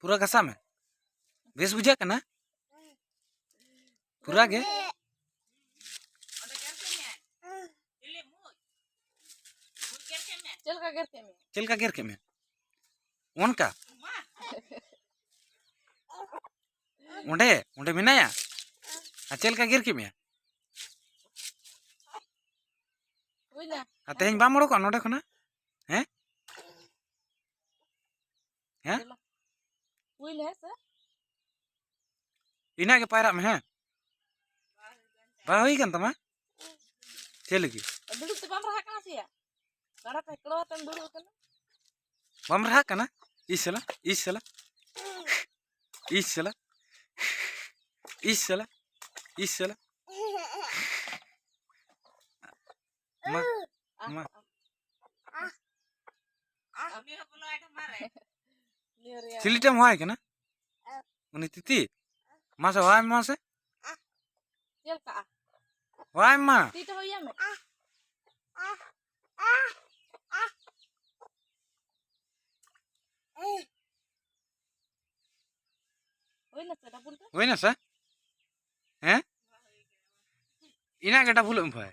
पूरा घसा में बेस बुझा करना पूरा गे चल का गिर के में उनका उंडे उंडे मिनाया चल का गिर के में तेज बाम उड़ोक नोडे खना हैं हैं इना के पायरा में हैं बा होई गन तमा चल की बम रहा कना इसला इसला इसला इसला इसला मा मा चिलिटम होय कना उनी तिती मासे होय मासे होय मा होय ना सा हैं इना के डबल भाई